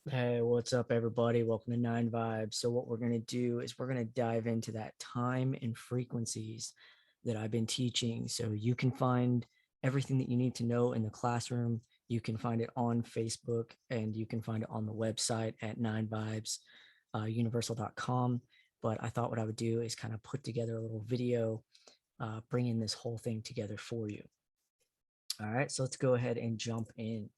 Hey, what's up, everybody? Welcome to Nine Vibes. So, what we're going to do is we're going to dive into that time and frequencies that I've been teaching. So, you can find everything that you need to know in the classroom. You can find it on Facebook and you can find it on the website at ninevibesuniversal.com. But I thought what I would do is kind of put together a little video, bringing this whole thing together for you. All right, so let's go ahead and jump in.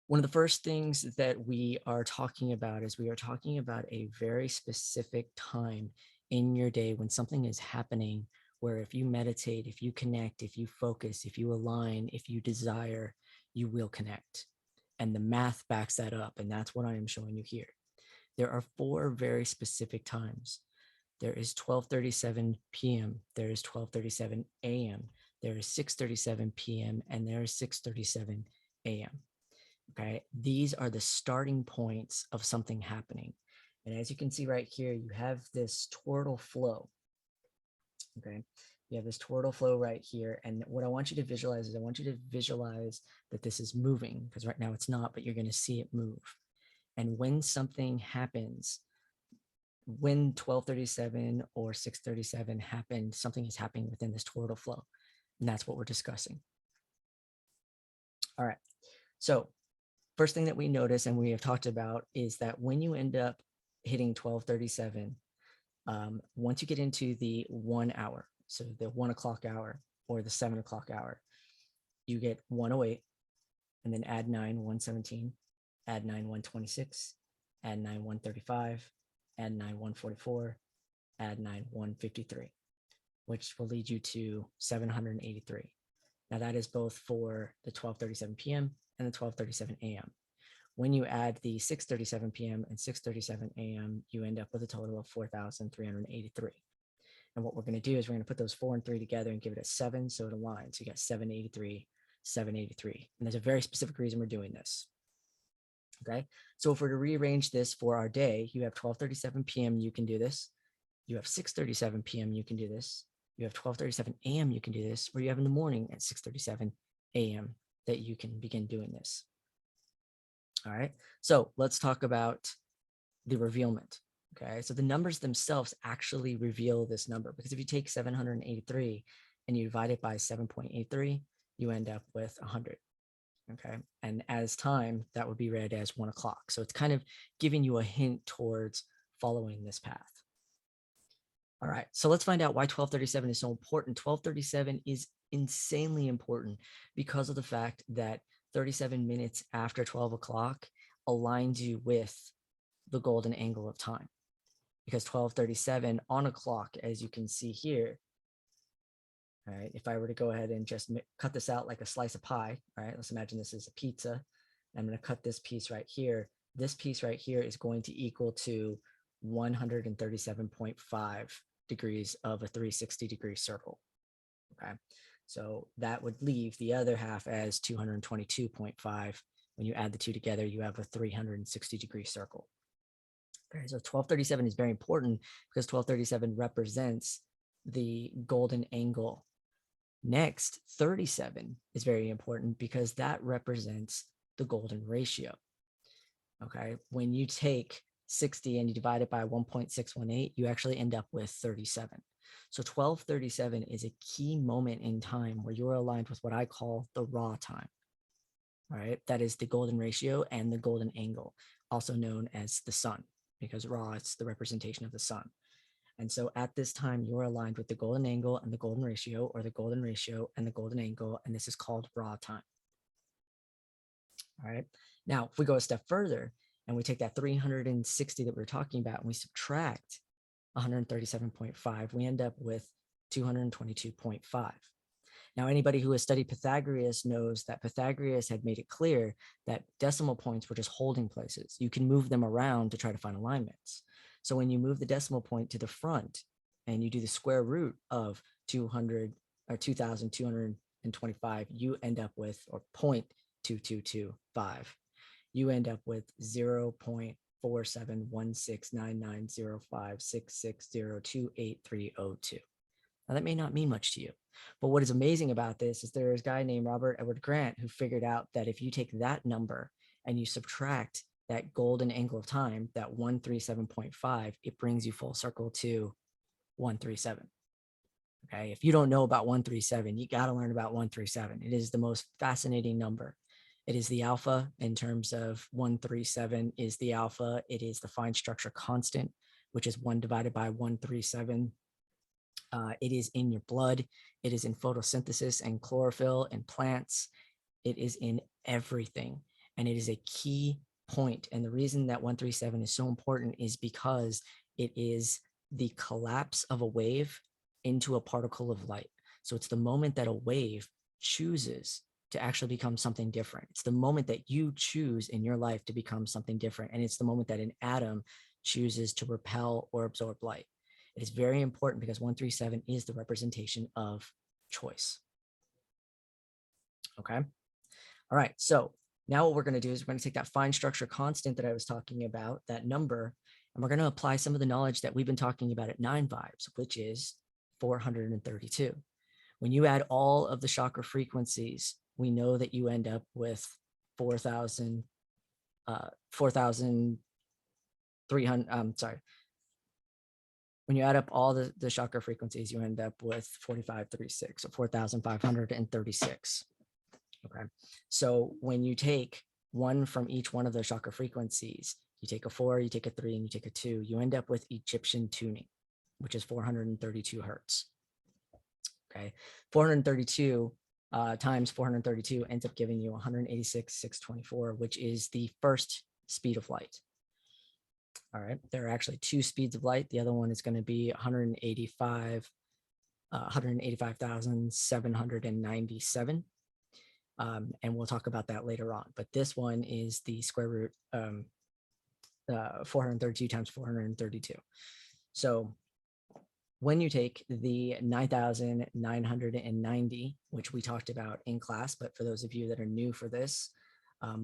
One of the first things that we are talking about is we are talking about a very specific time in your day when something is happening where if you meditate, if you connect, if you focus, if you align, if you desire, you will connect. And the math backs that up. And that's what I am showing you here. There are four very specific times. There is 12:37 p.m., there is 12:37 a.m., there is 6:37 p.m., and there is 6:37 a.m. Okay, these are the starting points of something happening. And as you can see right here, you have this toroidal flow. Okay, you have this toroidal flow right here. And what I want you to visualize is I want you to visualize that this is moving, because right now it's not, but you're going to see it move. And when something happens, when 12:37 or 6:37 happened, something is happening within this toroidal flow. And that's what we're discussing. All right. So first thing that we notice and we have talked about is that when you end up hitting 12:37, once you get into the 1 hour, so the 1 o'clock hour or the 7 o'clock hour, you get 108 and then add 9, 117, add 9, 126, add 9, 135, add 9, 144, add 9, 153, which will lead you to 783. Now that is both for the 12:37 p.m. and the 12:37 a.m. When you add the 6:37 p.m. and 6:37 a.m., you end up with a total of 4,383. And what we're going to do is we're going to put those 4 and 3 together and give it a 7 so it aligns. So you got 783, 783. And there's a very specific reason we're doing this. Okay. So if we're to rearrange this for our day, you have 12:37 p.m. You can do this. You have 6:37 p.m. You can do this. You have 12:37 a.m. You can do this, or you have in the morning at 6:37 a.m. that you can begin doing this. All right. So let's talk about the revealment. Okay. So the numbers themselves actually reveal this number because if you take 783 and you divide it by 7.83, you end up with 100. Okay. And as time, that would be read as 1 o'clock. So it's kind of giving you a hint towards following this path. All right. So let's find out why 12:37 is so important. 12:37 is insanely important because of the fact that 37 minutes after 12 o'clock aligns you with the golden angle of time. Because 12:37 on a clock, as you can see here, all right, if I were to go ahead and just cut this out like a slice of pie, all right, let's imagine this is a pizza. I'm going to cut this piece right here. This piece right here is going to equal to 137.5 degrees of a 360-degree circle. Okay. So that would leave the other half as 222.5. When you add the two together, you have a 360-degree circle. Okay, so 12:37 is very important because 12:37 represents the golden angle. Next, 37 is very important because that represents the golden ratio. Okay, when you take 60 and you divide it by 1.618, you actually end up with 37. So 12:37 is a key moment in time where you're aligned with what I call the raw time. All right, that is the golden ratio and the golden angle, also known as the sun, because raw is the representation of the sun. And so at this time, you're aligned with the golden angle and the golden ratio, or the golden ratio and the golden angle, and this is called raw time. All right. Now, if we go a step further and we take that 360 that we are talking about and we subtract 137.5, we end up with 222.5. Now, anybody who has studied Pythagoras knows that Pythagoras had made it clear that decimal points were just holding places. You can move them around to try to find alignments. So when you move the decimal point to the front and you do the square root of 200 or 2,225, you end up with, or 0.2225, you end up with 0.4716990566028302. Now, that may not mean much to you, but what is amazing about this is there is a guy named Robert Edward Grant who figured out that if you take that number and you subtract that golden angle of time, that 137.5, it brings you full circle to 137. Okay. If you don't know about 137, you got to learn about 137. It is the most fascinating number. It is the alpha in terms of 137 is the alpha. It is the fine structure constant, which is 1 divided by 137. It is in your blood. It is in photosynthesis and chlorophyll and plants. It is in everything. And it is a key point. And the reason that 137 is so important is because it is the collapse of a wave into a particle of light. So it's the moment that a wave chooses to actually become something different. It's the moment that you choose in your life to become something different. And it's the moment that an atom chooses to repel or absorb light. It is very important because 137 is the representation of choice. Okay. All right. So now what we're going to do is we're going to take that fine structure constant that I was talking about, that number, and we're going to apply some of the knowledge that we've been talking about at 9 vibes, which is 432. When you add all of the chakra frequencies, we know that you end up with 4,300, sorry. When you add up all the chakra frequencies, you end up with 4536 or 4,536. Okay. So when you take one from each one of those chakra frequencies, you take a 4, you take a 3, and you take a 2, you end up with Egyptian tuning, which is 432 hertz. Okay. 432 times 432 ends up giving you 186,624, which is the first speed of light. All right. There are actually 2 speeds of light. The other one is going to be 185,797. And we'll talk about that later on. But this one is the square root 432 times 432. So when you take the 9,990, which we talked about in class, but for those of you that are new for this,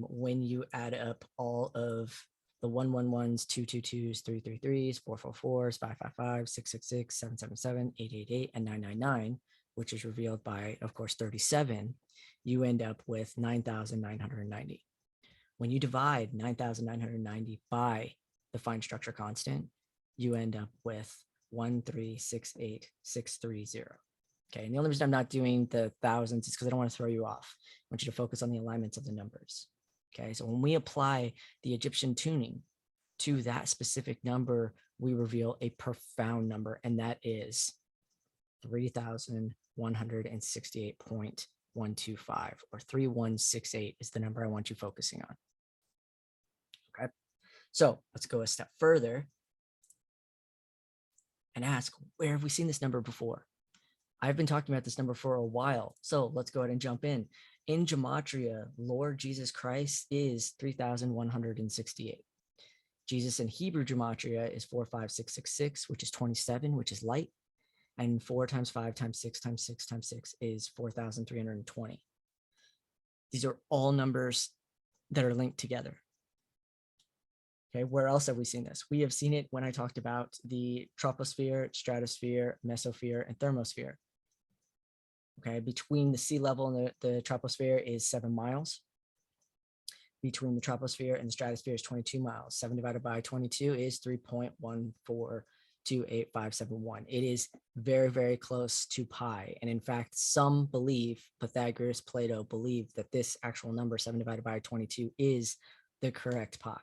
when you add up all of the 111s, 222s, 333s, 444s, 555, 666, 777, 888, and 999, which is revealed by, of course, 37, you end up with 9,990. When you divide 9,990 by the fine structure constant, you end up with 1368630. Okay, and the only reason I'm not doing the thousands is because I don't want to throw you off. I want you to focus on the alignments of the numbers. Okay, so when we apply the Egyptian tuning to that specific number, we reveal a profound number, and that is 3,168.125, or 3168 is the number I want you focusing on. Okay, so let's go a step further and ask, where have we seen this number before? I've been talking about this number for a while, so let's go ahead and jump in. In Gematria, Lord Jesus Christ is 3,168. Jesus in Hebrew Gematria is 45666, which is 27, which is light. And 4 times 5 times 6 times 6 times 6 is 4,320. These are all numbers that are linked together. Okay, where else have we seen this? We have seen it when I talked about the troposphere, stratosphere, mesosphere, and thermosphere. Okay, between the sea level and the troposphere is 7 miles. Between the troposphere and the stratosphere is 22 miles. 7 divided by 22 is 3.1428571. It is very, very close to pi. And in fact, some believe, Pythagoras, Plato believe that this actual number, 7 divided by 22, is the correct pi.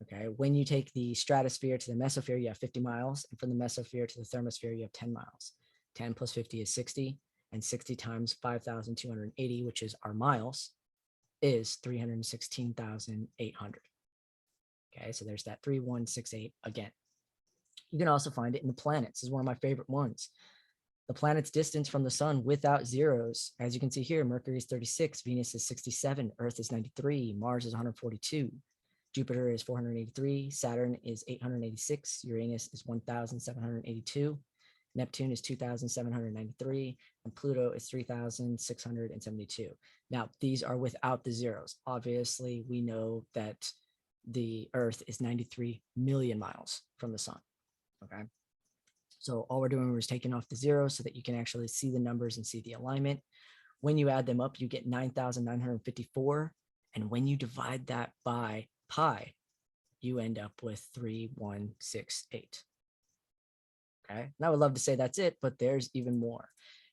Okay, when you take the stratosphere to the mesosphere, you have 50 miles. And from the mesosphere to the thermosphere, you have 10 miles. 10 plus 50 is 60. And 60 times 5,280, which is our miles, is 316,800. Okay, so there's that 3168 again. You can also find it in the planets. This is one of my favorite ones. The planet's distance from the sun without zeros. As you can see here, Mercury is 36, Venus is 67, Earth is 93, Mars is 142. Jupiter is 483, Saturn is 886, Uranus is 1,782, Neptune is 2,793, and Pluto is 3,672. Now, these are without the zeros. Obviously, we know that the Earth is 93 million miles from the sun, okay? So all we're doing is taking off the zeros so that you can actually see the numbers and see the alignment. When you add them up, you get 9,954. And when you divide that by pi, you end up with 3168. Okay, and I would love to say that's it, but there's even more.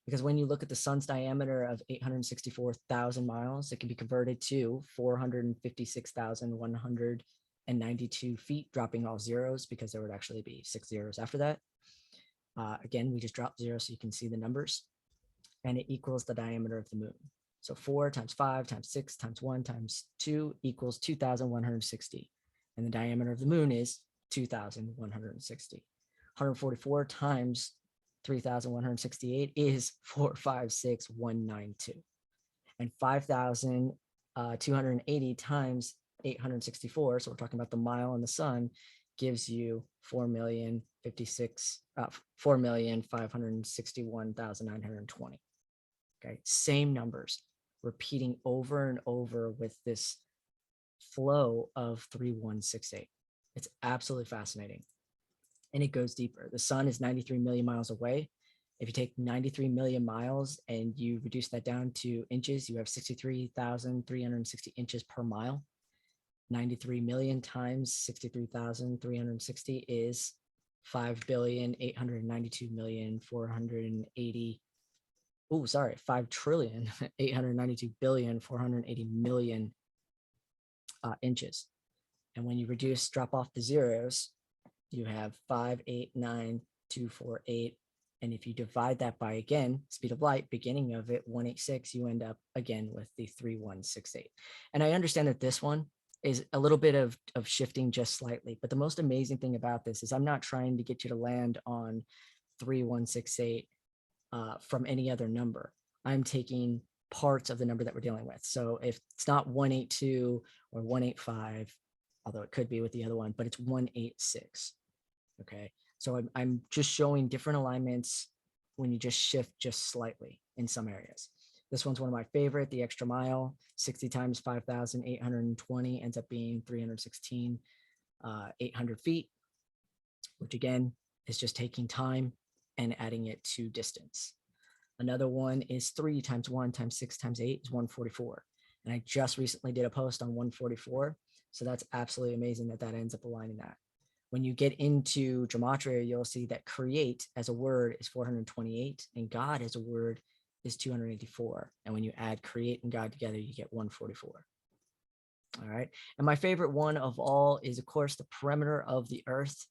Because when you look at the sun's diameter of 864,000 miles, it can be converted to 456,192 feet, dropping all zeros because there would actually be 6 zeros after that. Again, we just dropped 0 so you can see the numbers. And it equals the diameter of the moon. So 4 times 5 times 6 times 1 times 2 equals 2,160. And the diameter of the moon is 2,160. 144 times 3,168 is 456,192. And 5,280 times 864, so we're talking about the mile in the sun, gives you 4,561,920. Okay, same numbers repeating over and over with this flow of 3168. It's absolutely fascinating. And it goes deeper. The sun is 93 million miles away. If you take 93 million miles and you reduce that down to inches, you have 63,360 inches per mile. 93 million times 63,360 is 5,892,480. Oh, sorry, 5,892,480,000,000 inches. And when you drop off the zeros, you have 589,248. And if you divide that by, again, speed of light, beginning of it, 186, you end up again with the 3168. And I understand that this one is a little bit of shifting just slightly. But the most amazing thing about this is I'm not trying to get you to land on 3168 from any other number. I'm taking parts of the number that we're dealing with. So if it's not 182 or 185, although it could be with the other one, but it's 186. Okay. So I'm just showing different alignments when you just shift just slightly in some areas. This one's one of my favorite, the extra mile, 60 times 5,820 ends up being 316, 800 feet, which again is just taking time and adding it to distance. Another one is 3 times 1 times 6 times 8 is 144. And I just recently did a post on 144. So that's absolutely amazing that that ends up aligning that. When you get into gematria, you'll see that create as a word is 428 and God as a word is 284. And when you add create and God together, you get 144. All right. And my favorite one of all is, of course, the perimeter of the earth,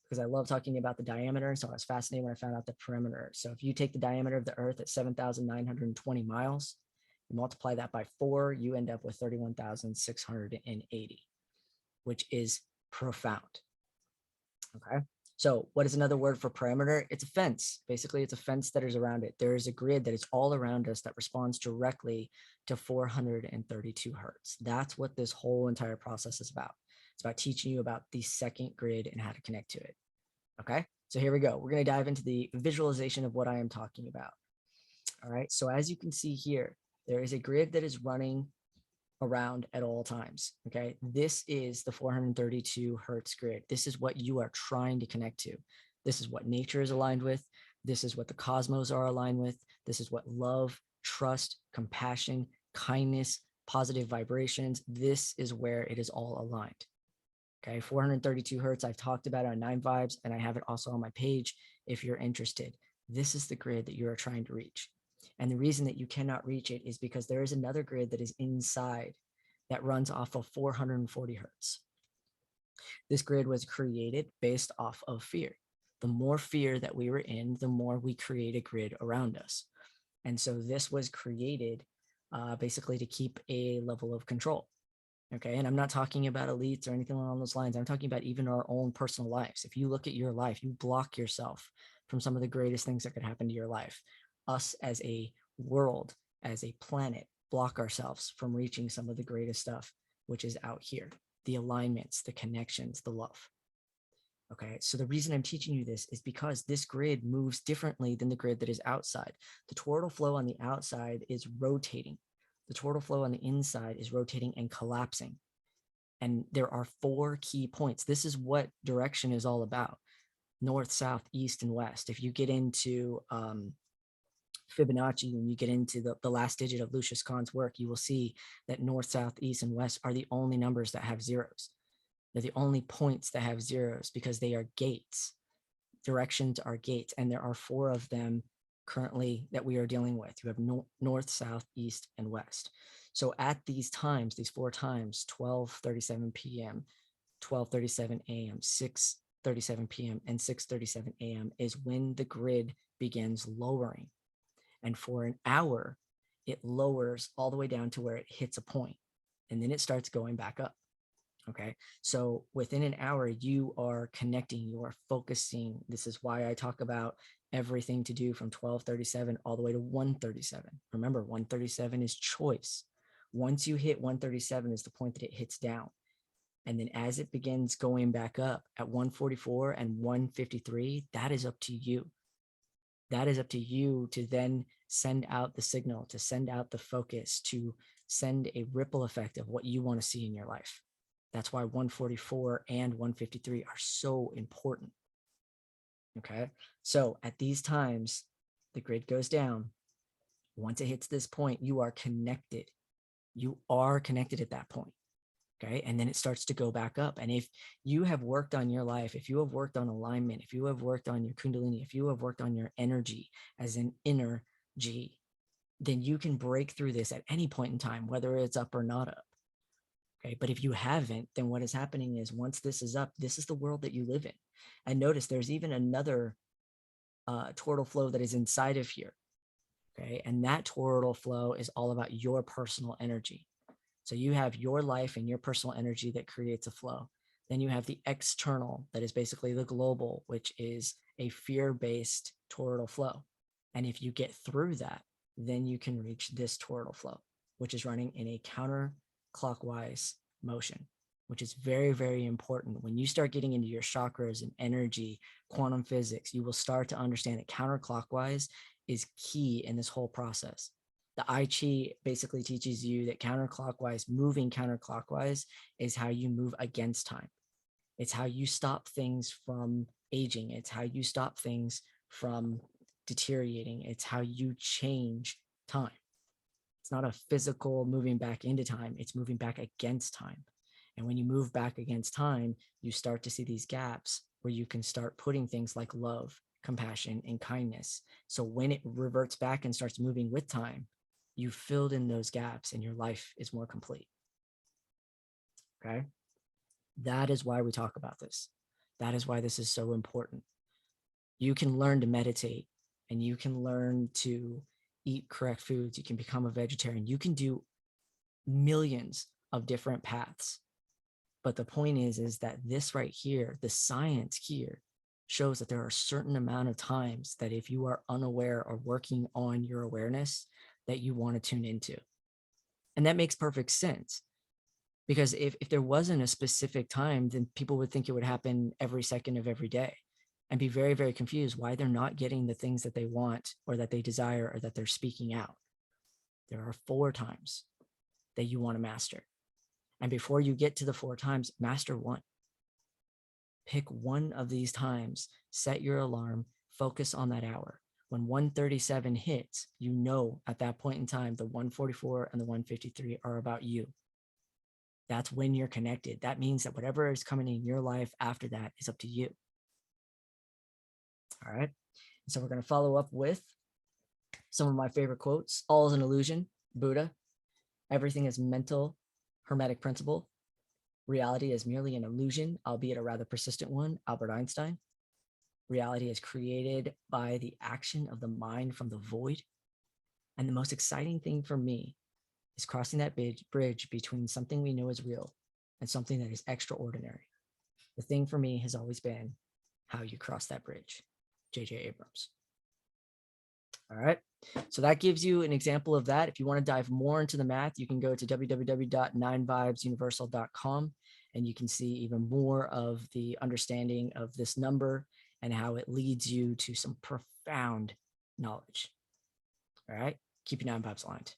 because I love talking about the diameter. So I was fascinated when I found out the perimeter. So if you take the diameter of the earth at 7,920 miles, you multiply that by 4, you end up with 31,680, which is profound. Okay. So what is another word for perimeter? It's a fence. Basically, it's a fence that is around it. There is a grid that is all around us that responds directly to 432 hertz. That's what this whole entire process is about. It's about teaching you about the second grid and how to connect to it. Okay. So here we go. We're going to dive into the visualization of what I am talking about. All right. So as you can see here, there is a grid that is running around at all times. Okay. This is the 432 hertz grid. This is what you are trying to connect to. This is what nature is aligned with. This is what the cosmos are aligned with. This is what love, trust, compassion, kindness, positive vibrations. This is where it is all aligned. Okay. 432 hertz. I've talked about it on 9 Vibes, and I have it also on my page if you're interested. This is the grid that you are trying to reach. And the reason that you cannot reach it is because there is another grid that is inside that runs off of 440 hertz. This grid was created based off of fear. The more fear that we were in, the more we create a grid around us. And so this was created basically to keep a level of control. Okay. And I'm not talking about elites or anything along those lines. I'm talking about even our own personal lives. If you look at your life, you block yourself from some of the greatest things that could happen to your life. Us as a world, as a planet, block ourselves from reaching some of the greatest stuff, which is out here, the alignments, the connections, the love. Okay, so the reason I'm teaching you this is because this grid moves differently than the grid that is outside. The toroidal flow on the outside is rotating. The toroidal flow on the inside is rotating and collapsing. And there are 4 key points. This is what direction is all about: north, south, east, and west. If you get into Fibonacci, when you get into the last digit of Lucius Kahn's work, you will see that north, south, east, and west are the only numbers that have zeros. They're the only points that have zeros because they are gates. Directions are gates, and there are 4 of them currently that we are dealing with. You have north, south, east, and west. So at these times, these 4 times, 12:37 p.m., 12:37 a.m., 6:37 p.m., and 6:37 a.m. is when the grid begins lowering. And for an hour, it lowers all the way down to where it hits a point, and then it starts going back up. Okay. So within an hour, you are connecting, you are focusing. This is why I talk about everything to do from 12:37 all the way to 1:37. Remember, 1:37 is choice. Once you hit 1:37 is the point that it hits down. And then as it begins going back up at 1:44 and 1:53, that is up to you. That is up to you to then send out the signal, to send out the focus, to send a ripple effect of what you want to see in your life. That's why 1:44 and 1:53 are so important. Okay. So at these times, the grid goes down. Once it hits this point, you are connected. You are connected at that point. Okay. And then it starts to go back up. And if you have worked on your life, if you have worked on alignment, if you have worked on your Kundalini, if you have worked on your energy as an inner G, then you can break through this at any point in time, whether it's up or not up. Okay. But if you haven't, then what is happening is once this is up, this is the world that you live in. And notice there's even another toroidal flow that is inside of here. Okay. And that toroidal flow is all about your personal energy. So you have your life and your personal energy that creates a flow. Then you have the external, that is basically the global, which is a fear-based toroidal flow. And if you get through that, then you can reach this toroidal flow, which is running in a counterclockwise motion, which is very, very important. When you start getting into your chakras and energy, quantum physics, you will start to understand that counterclockwise is key in this whole process. The I Chi basically teaches you that counterclockwise, moving counterclockwise is how you move against time. It's how you stop things from aging. It's how you stop things from deteriorating. It's how you change time. It's not a physical moving back into time. It's moving back against time. And when you move back against time, you start to see these gaps where you can start putting things like love, compassion, and kindness. So when it reverts back and starts moving with time, you filled in those gaps and your life is more complete. Okay. That is why we talk about this. That is why this is so important. You can learn to meditate and you can learn to eat correct foods. You can become a vegetarian. You can do millions of different paths. But the point is that this right here, the science here shows that there are a certain amount of times that if you are unaware or working on your awareness, that you want to tune into. And that makes perfect sense. Because if there wasn't a specific time, then people would think it would happen every second of every day and be very, very confused why they're not getting the things that they want or that they desire or that they're speaking out. There are 4 times that you want to master. And before you get to the 4 times, master 1. Pick one of these times, set your alarm, focus on that hour. When 1:37 hits, you know at that point in time, the 1:44 and the 1:53 are about you. That's when you're connected. That means that whatever is coming in your life after that is up to you. All right. So we're going to follow up with some of my favorite quotes. All is an illusion, Buddha. Everything is mental, hermetic principle. Reality is merely an illusion, albeit a rather persistent one, Albert Einstein. Reality is created by the action of the mind from the void. And the most exciting thing for me is crossing that bridge between something we know is real and something that is extraordinary. The thing for me has always been how you cross that bridge. J.J. Abrams. All right. So that gives you an example of that. If you want to dive more into the math, you can go to www.9vibesuniversal.com and you can see even more of the understanding of this number and how it leads you to some profound knowledge. All right. Keep your 9 vibes aligned.